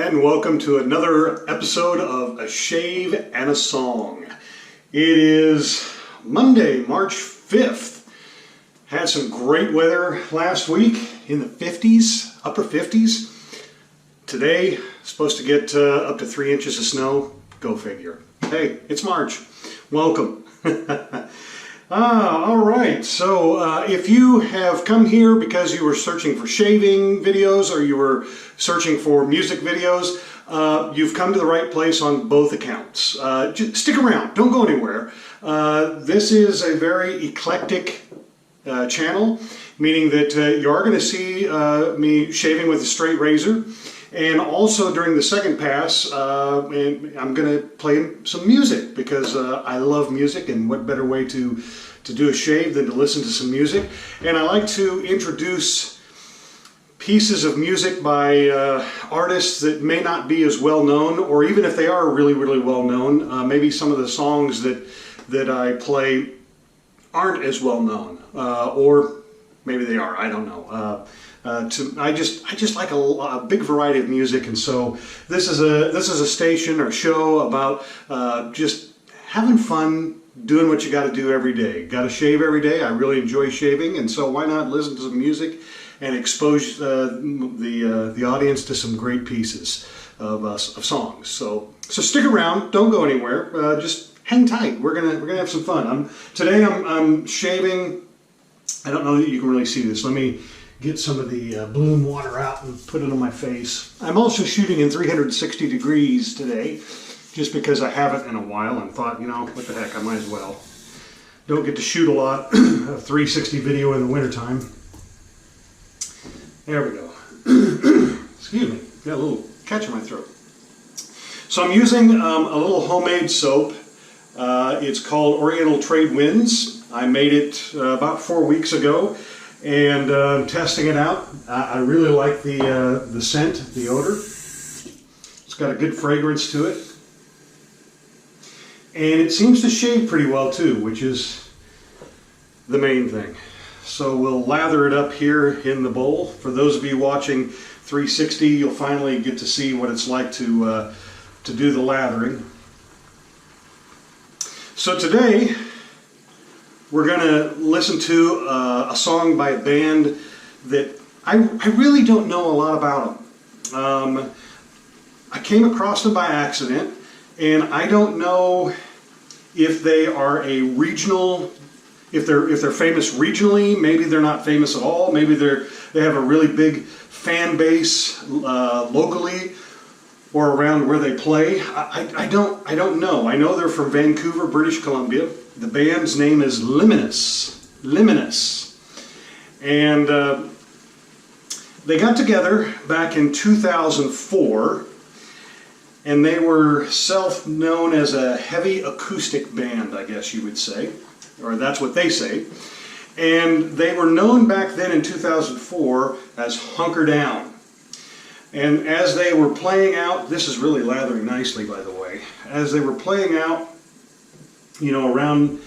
and welcome to another episode of A Shave and a Song. It is Monday, March 5th. Had some great weather last week in the 50s, upper 50s. Today, supposed to get up to 3 inches of snow. Go figure. Hey, it's March. Welcome. All right, so if you have come here because you were searching for shaving videos or you were searching for music videos, you've come to the right place on both accounts. Just stick around, don't go anywhere. This is a very eclectic channel, meaning that you are going to see me shaving with a straight razor. And also during the second pass, I'm going to play some music because I love music, and what better way to do a shave than to listen to some music. And I like to introduce pieces of music by artists that may not be as well known, or even if they are really, really well known, maybe some of the songs that I play aren't as well known, or maybe they are, I don't know. I just like a big variety of music, and so this is a station or show about just having fun, doing what you got to do every day. Got to shave every day. I really enjoy shaving, and so why not listen to some music and expose the audience to some great pieces of songs. So stick around. Don't go anywhere. Just hang tight. We're gonna have some fun. Today I'm shaving. I don't know that you can really see this. Let me get some of the bloom water out and put it on my face. I'm also shooting in 360 degrees today, just because I haven't in a while and thought, you know, what the heck, I might as well. Don't get to shoot a lot of 360 video in the wintertime. There we go. Excuse me, got a little catch in my throat. So I'm using a little homemade soap. It's called Oriental Trade Winds. I made it about 4 weeks ago. And I'm testing it out. I really like the scent, the odor. It's got a good fragrance to it. And it seems to shave pretty well too, which is the main thing. So we'll lather it up here in the bowl. For those of you watching 360, you'll finally get to see what it's like to do the lathering. So today, we're going to listen to a song by a band that I really don't know a lot about them. I came across them by accident, and I don't know if they are a regional, if they're famous regionally. Maybe they're not famous at all. Maybe they have a really big fan base locally or around where they play. I don't know. I know they're from Vancouver, British Columbia. The band's name is Liminis. And they got together back in 2004, and they were self-known as a heavy acoustic band, I guess you would say, or that's what they say. And they were known back then in 2004 as Hunker Down. And as they were playing out, this is really lathering nicely, by the way, as they were playing out, you know, around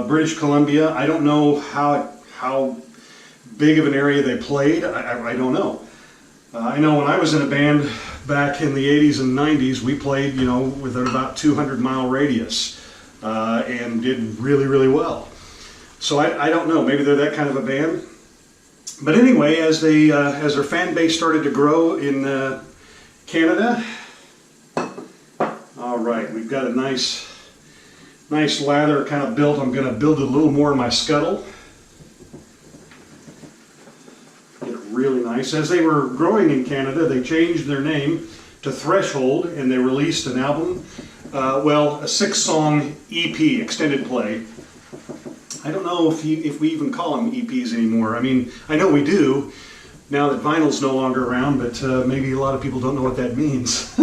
British Columbia. I don't know how big of an area they played. I don't know. I know when I was in a band back in the 80s and 90s, we played, you know, within about 200-mile radius and did really, really well. So I don't know. Maybe they're that kind of a band. But anyway, as their fan base started to grow in Canada, all right, we've got a nice lather kind of built. I'm going to build a little more in my scuttle. Get it really nice. As they were growing in Canada, they changed their name to Threshold, and they released an album, a 6-song EP, extended play. I don't know if we even call them EPs anymore. I mean, I know we do, now that vinyl's no longer around, but maybe a lot of people don't know what that means.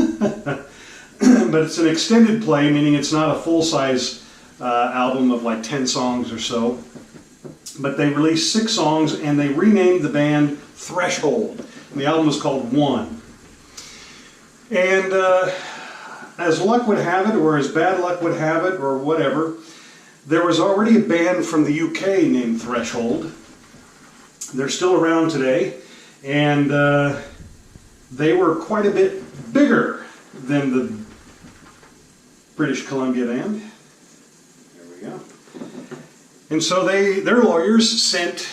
But it's an extended play, meaning it's not a full-size album of like 10 songs or so. But they released 6 songs, and they renamed the band Threshold. And the album was called One. And as luck would have it, or as bad luck would have it, or whatever, there was already a band from the UK named Threshold. They're still around today, and they were quite a bit bigger than the British Columbia band. There we go. And so their lawyers sent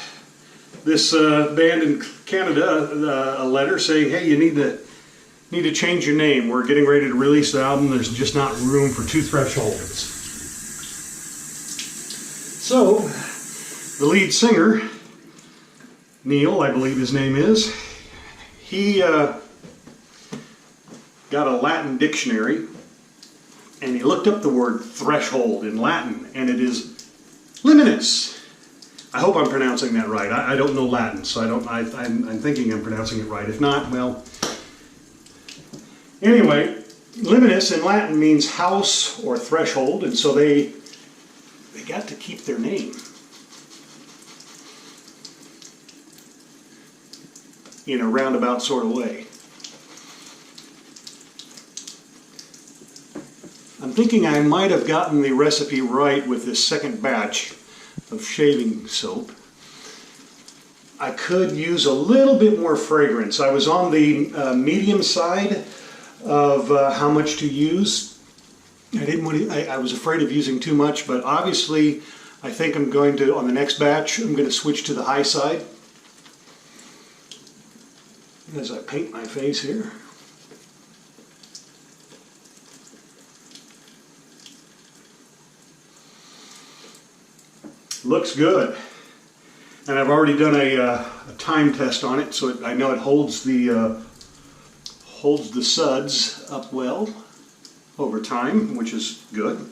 this band in Canada a letter saying, hey, you need to change your name. We're getting ready to release the album. There's just not room for two thresholds. So the lead singer, Neil, I believe his name is, he got a Latin dictionary and he looked up the word threshold in Latin, and it is Liminis. I hope I'm pronouncing that right. I don't know Latin, so I'm thinking I'm pronouncing it right. If not, well. Anyway, Liminis in Latin means house or threshold, and so they got to keep their name in a roundabout sort of way. I'm thinking I might have gotten the recipe right with this second batch of shaving soap. I could use a little bit more fragrance. I was on the medium side of how much to use. I was afraid of using too much, but obviously I think I'm going to, on the next batch, I'm going to switch to the high side as I paint my face here. Looks good, and I've already done a time test on it, so I know it holds the suds up well over time, which is good.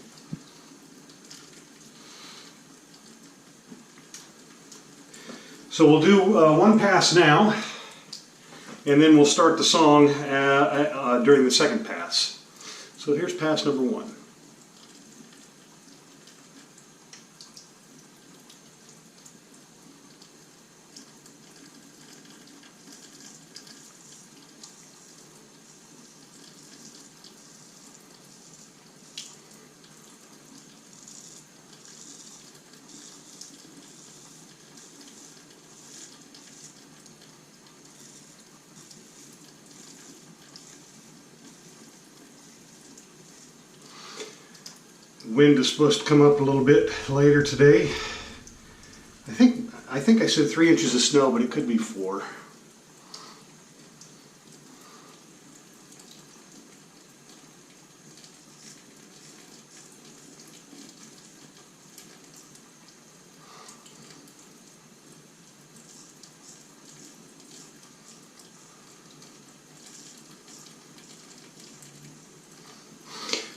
So we'll do one pass now, and then we'll start the song during the second pass. So here's pass number one. Wind is supposed to come up a little bit later today. I think I said 3 inches of snow, but it could be 4.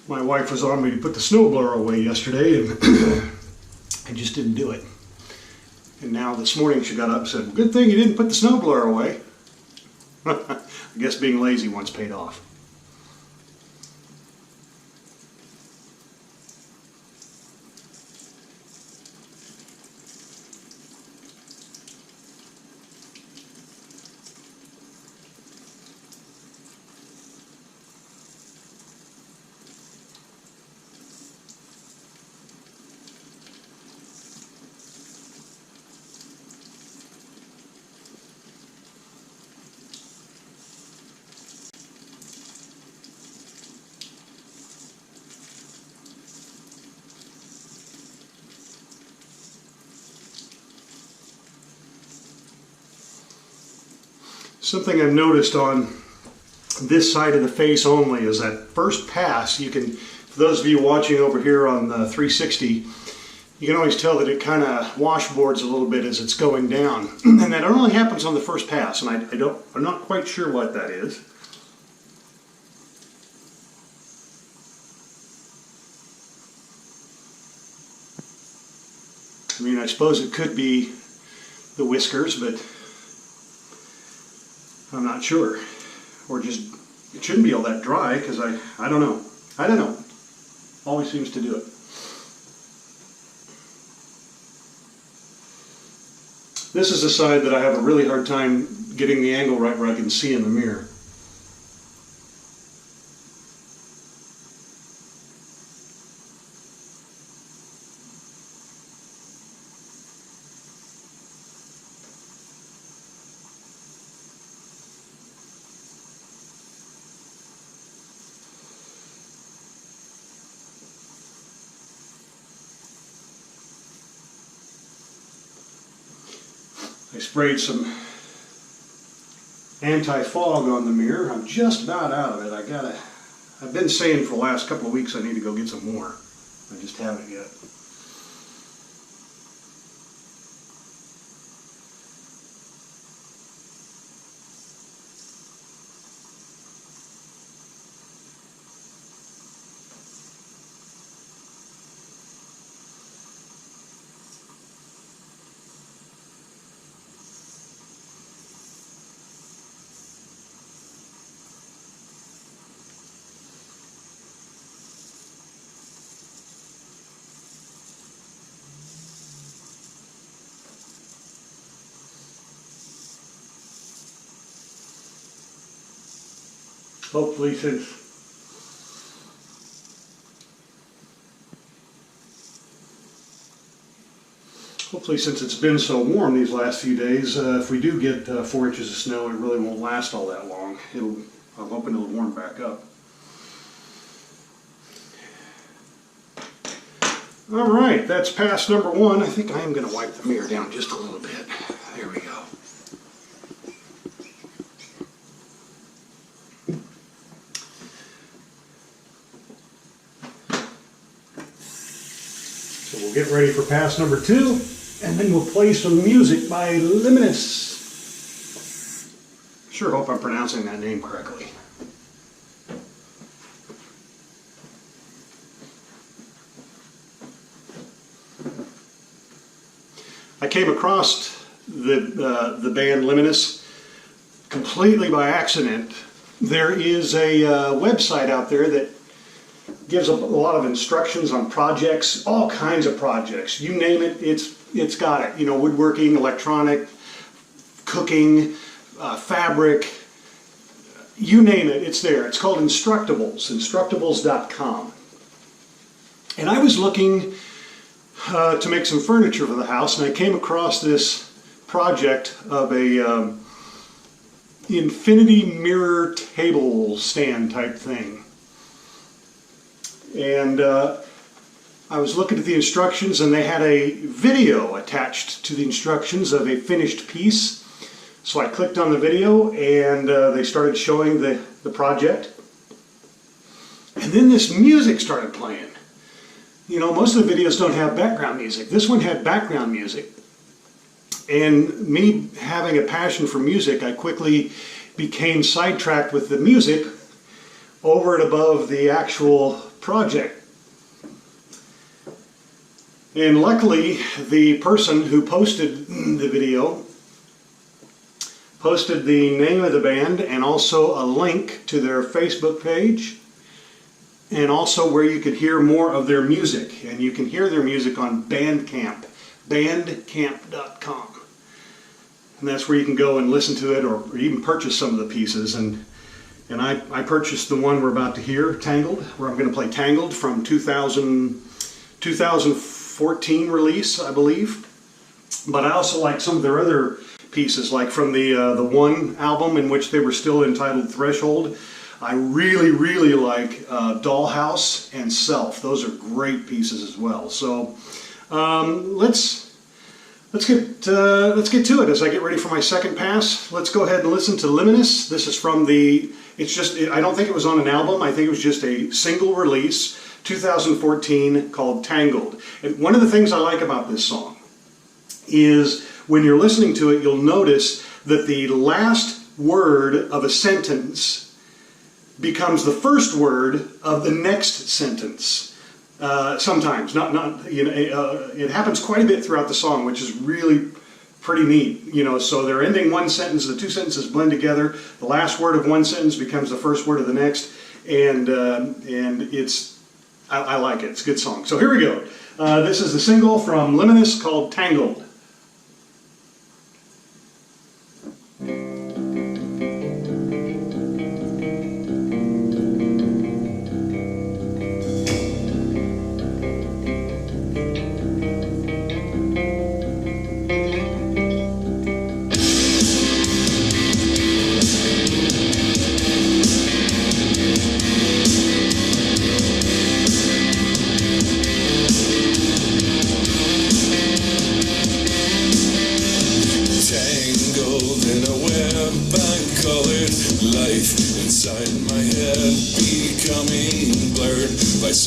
My wife was on me to put the snowblower away yesterday, and I just didn't do it. And now this morning she got up and said, well, good thing you didn't put the snowblower away. I guess being lazy once paid off. Something I've noticed on this side of the face only is that first pass, you can, for those of you watching over here on the 360, you can always tell that it kind of washboards a little bit as it's going down. And that only happens on the first pass, and I'm not quite sure what that is. I mean, I suppose it could be the whiskers, but I'm not sure. Or just, it shouldn't be all that dry, because I don't know. I don't know. Always seems to do it. This is a side that I have a really hard time getting the angle right where I can see in the mirror. sprayed some anti-fog on the mirror. I'm just about out of it. I've been saying for the last couple of weeks I need to go get some more. I just haven't yet. Hopefully since it's been so warm these last few days, if we do get 4 inches of snow, it really won't last all that long. I'm hoping it'll warm back up. All right, that's pass number 1. I think I am going to wipe the mirror down just a little bit. There we go. So we'll get ready for pass number 2, and then we'll play some music by Liminis. Sure hope I'm pronouncing that name correctly. I came across the band Liminis completely by accident. There is a website out there that gives a lot of instructions on projects, all kinds of projects. You name it, it's got it. You know, woodworking, electronic, cooking, fabric, you name it, it's there. It's called Instructables, instructables.com. And I was looking to make some furniture for the house, and I came across this project of a infinity mirror table stand type thing. And I was looking at the instructions, and they had a video attached to the instructions of a finished piece. So I clicked on the video, and they started showing the project. And then this music started playing. You know, most of the videos don't have background music. This one had background music. And me having a passion for music, I quickly became sidetracked with the music over and above the actual project. And luckily, the person who posted the video posted the name of the band and also a link to their Facebook page, and also where you could hear more of their music. And you can hear their music on Bandcamp, bandcamp.com. And that's where you can go and listen to it, or even purchase some of the pieces. And I purchased the one we're about to hear, Tangled, where I'm going to play Tangled from 2014 release, I believe. But I also like some of their other pieces, like from the One album, in which they were still entitled Threshold. I really, really like Dollhouse and Self. Those are great pieces as well. So let's get to it as I get ready for my second pass. Let's go ahead and listen to Liminis. This is from I don't think it was on an album. I think it was just a single release, 2014, called Tangled. And one of the things I like about this song is when you're listening to it, you'll notice that the last word of a sentence becomes the first word of the next sentence. Sometimes, it happens quite a bit throughout the song, which is really pretty neat. You know, so they're ending one sentence, the two sentences blend together. The last word of one sentence becomes the first word of the next, and I like it. It's a good song. So here we go. This is the single from Liminis called Tangled.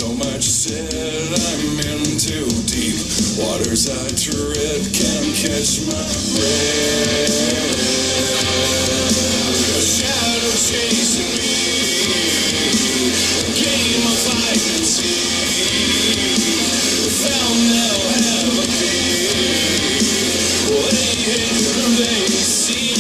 So much said, I'm in too deep. Waters I tread can't catch my breath. A shadow chasing me, a game of hide and seek. Found they'll have a peek. Well, they hate who they see.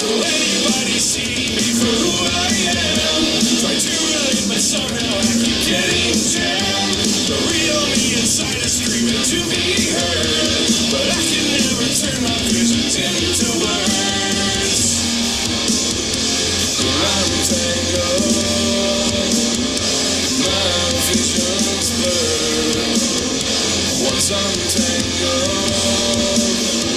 Will anybody see me for who I am? Try to relate, but somehow I keep getting jammed. The real me inside is screaming to be heard, but I can never turn my visions into words. I'm tangled, my visions blur. Once I'm tangled,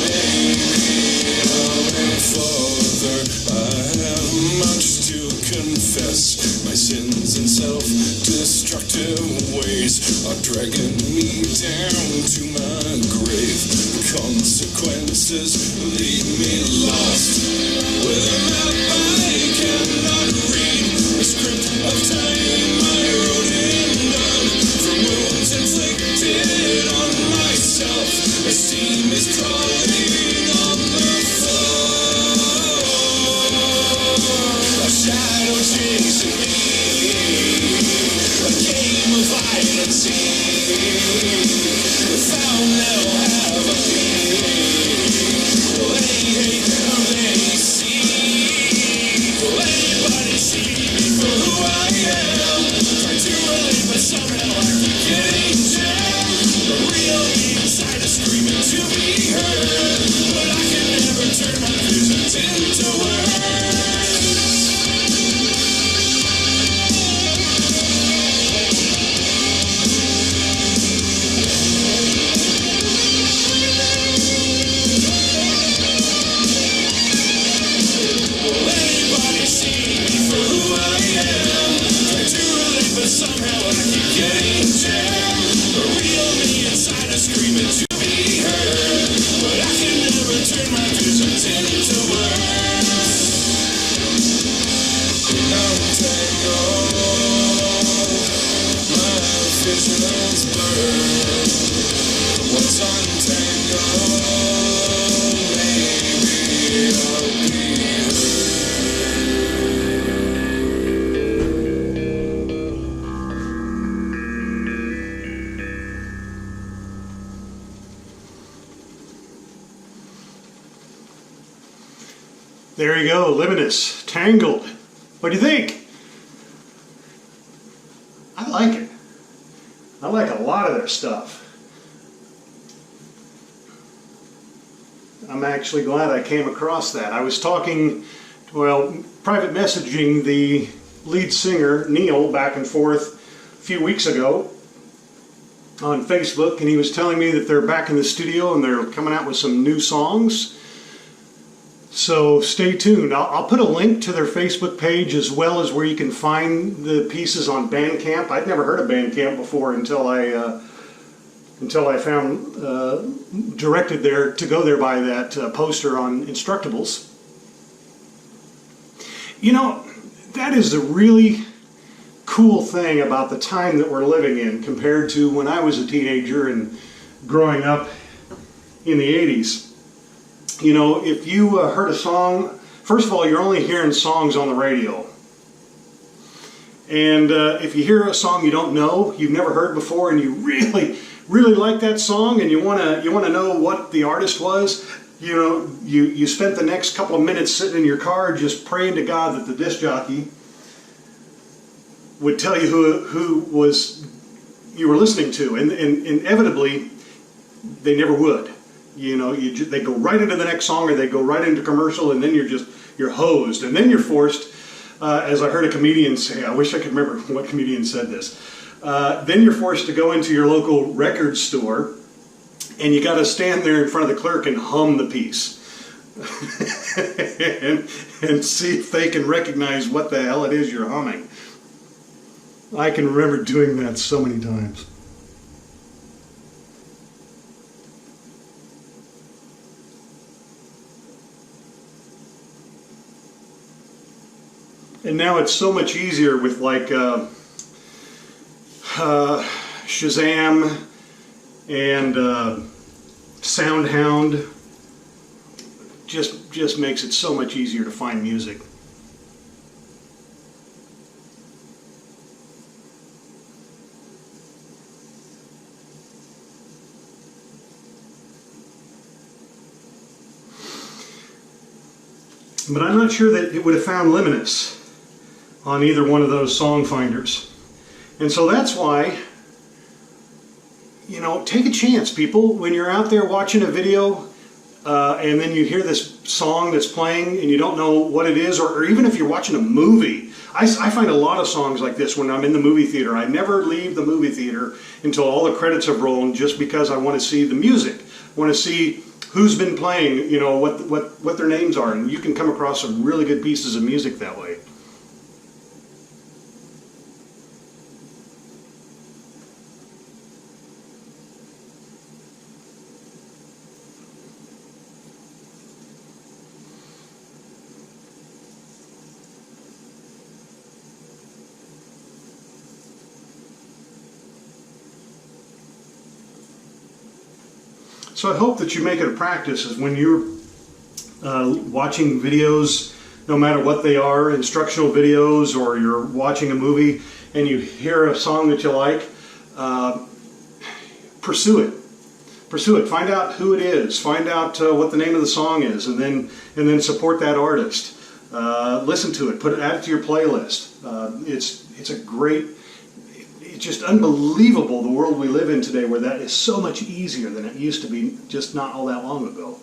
maybe I'll be further. I have much to confess. My sins and self-destructive ways are dragging me down to my grave. Consequences leave me lost. With a map I cannot read, a script of time I wrote in blood. From wounds inflicted on myself, esteem is crawling on the floor. A shadow chasing me, a game of hide and seek. Found they'll have a peek. Will they hate who they see? Will anybody see me for who I am? Try to relate, but somehow I keep getting jammed. The real me inside is screaming to be heard, but I can never turn my visions into words. Somehow I keep getting jammed. The real me inside is screaming to be heard, but I can never turn my visions into words. I'm tangled, my visions blur. Once I'm tangled, maybe I'll be There you go, Liminis, Tangled. What do you think? I like it. I like a lot of their stuff. I'm actually glad I came across that. I was talking, well, private messaging the lead singer, Neil, back and forth a few weeks ago on Facebook, and he was telling me that they're back in the studio and they're coming out with some new songs. So stay tuned. I'll put a link to their Facebook page as well as where you can find the pieces on Bandcamp. I'd never heard of Bandcamp before until I found directed there to go there by that poster on Instructables. You know, that is a really cool thing about the time that we're living in compared to when I was a teenager and growing up in the 80s. You know, if you heard a song, first of all, you're only hearing songs on the radio. And if you hear a song you don't know, you've never heard before, and you really like that song, and you want to know what the artist was, you know, you spent the next couple of minutes sitting in your car just praying to God that the disc jockey would tell you who was you were listening to, and inevitably they never would. You know, they go right into the next song, or they go right into commercial, and then you're hosed, and then you're forced. As I heard a comedian say, I wish I could remember what comedian said this. Then you're forced to go into your local record store, and you got to stand there in front of the clerk and hum the piece, and see if they can recognize what the hell it is you're humming. I can remember doing that so many times. And now it's so much easier with, like, Shazam and SoundHound just makes it so much easier to find music. But I'm not sure that it would have found Liminis on either one of those song finders. And so that's why, you know, take a chance, people. When you're out there watching a video and then you hear this song that's playing and you don't know what it is, or even if you're watching a movie. I find a lot of songs like this when I'm in the movie theater. I never leave the movie theater until all the credits have rolled, just because I want to see the music. I want to see who's been playing, you know, what their names are, and you can come across some really good pieces of music that way. So I hope that you make it a practice is when you're watching videos, no matter what they are, instructional videos, or you're watching a movie and you hear a song that you like, pursue it. Pursue it. Find out who it is. Find out what the name of the song is, and then support that artist. Listen to it. Add it to your playlist. It's a great. It's just unbelievable the world we live in today, where that is so much easier than it used to be just not all that long ago.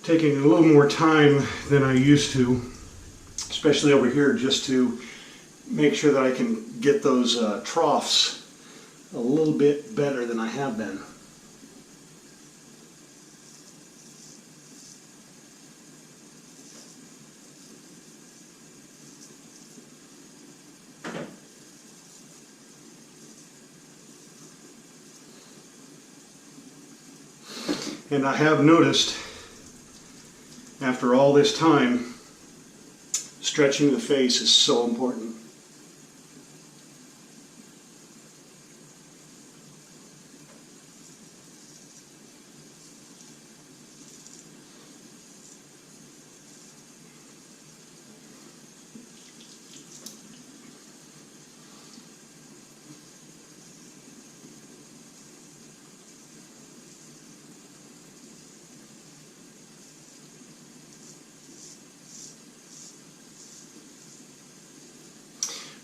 Taking a little more time than I used to, especially over here, just to make sure that I can get those troughs a little bit better than I have been. And I have noticed, after all this time, stretching the face is so important.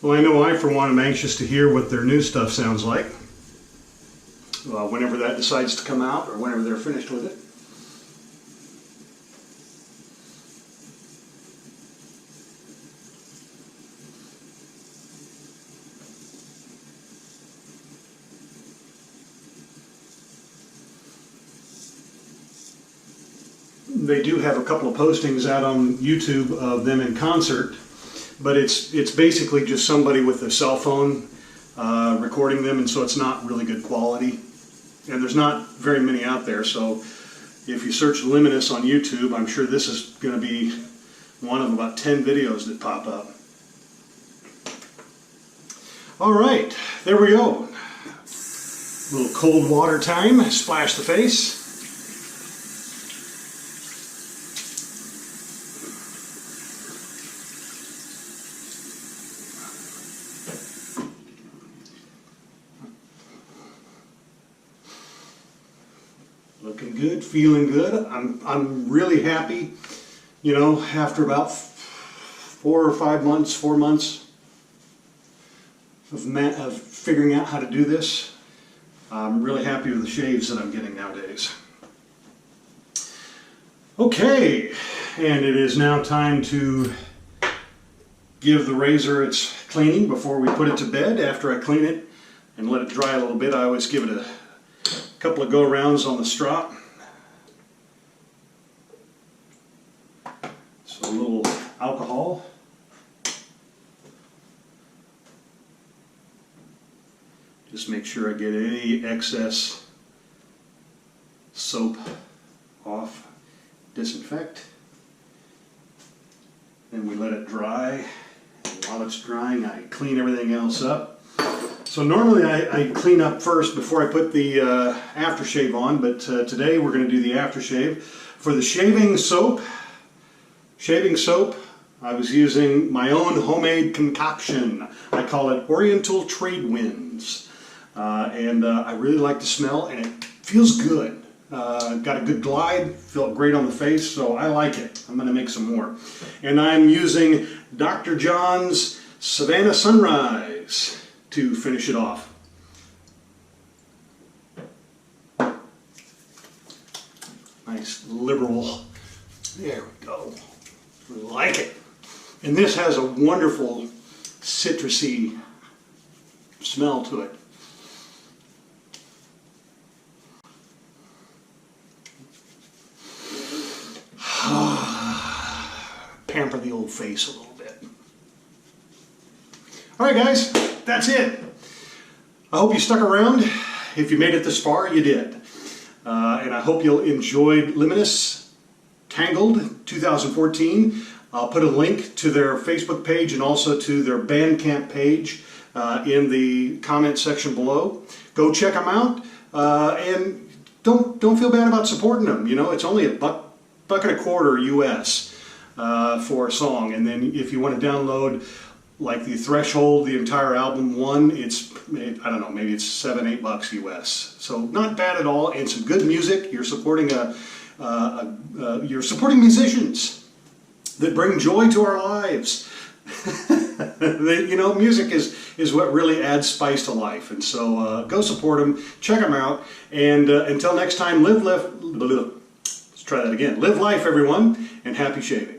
Well, I know I, for one, am anxious to hear what their new stuff sounds like. Whenever that decides to come out, or whenever they're finished with it. They do have a couple of postings out on YouTube of them in concert. But it's basically just somebody with a cell phone recording them, and so it's not really good quality. And there's not very many out there, so if you search Liminis on YouTube, I'm sure this is going to be one of about 10 videos that pop up. All right, there we go. A little cold water time, splash the face. Looking good, feeling good. I'm really happy, you know, after about 4 months of figuring out how to do this. I'm really happy with the shaves that I'm getting nowadays. Okay, and it is now time to give the razor its cleaning before we put it to bed. After I clean it and let it dry a little bit, I always give it a couple of go-rounds on the strop. So a little alcohol. Just make sure I get any excess soap off. Disinfect. Then we let it dry. And while it's drying, I clean everything else up. So normally I clean up first before I put the aftershave on, but today we're going to do the aftershave. For the shaving soap, I was using my own homemade concoction. I call it Oriental Trade Winds. And I really like the smell, and it feels good. Got a good glide, felt great on the face, so I like it. I'm going to make some more. And I'm using Dr. John's Savanah Sunrise to finish it off. Nice liberal. There we go. Like it. And this has a wonderful citrusy smell to it. Pamper the old face a little bit. All right, guys, that's it. I hope you stuck around. If you made it this far, you did. And I hope you'll enjoy Liminis Tangled 2014. I'll put a link to their Facebook page and also to their Bandcamp page in the comment section below. Go check them out, and don't feel bad about supporting them. You know, it's only $1.25 US for a song, and then if you want to download like the Threshold, the entire album one, it's, I don't know, maybe it's $7, $8 US. So not bad at all, and some good music. You're supporting you're supporting musicians that bring joy to our lives. You know, music is what really adds spice to life, and so go support them, check them out, and until next time, let's try that again. Live life, everyone, and happy shaving.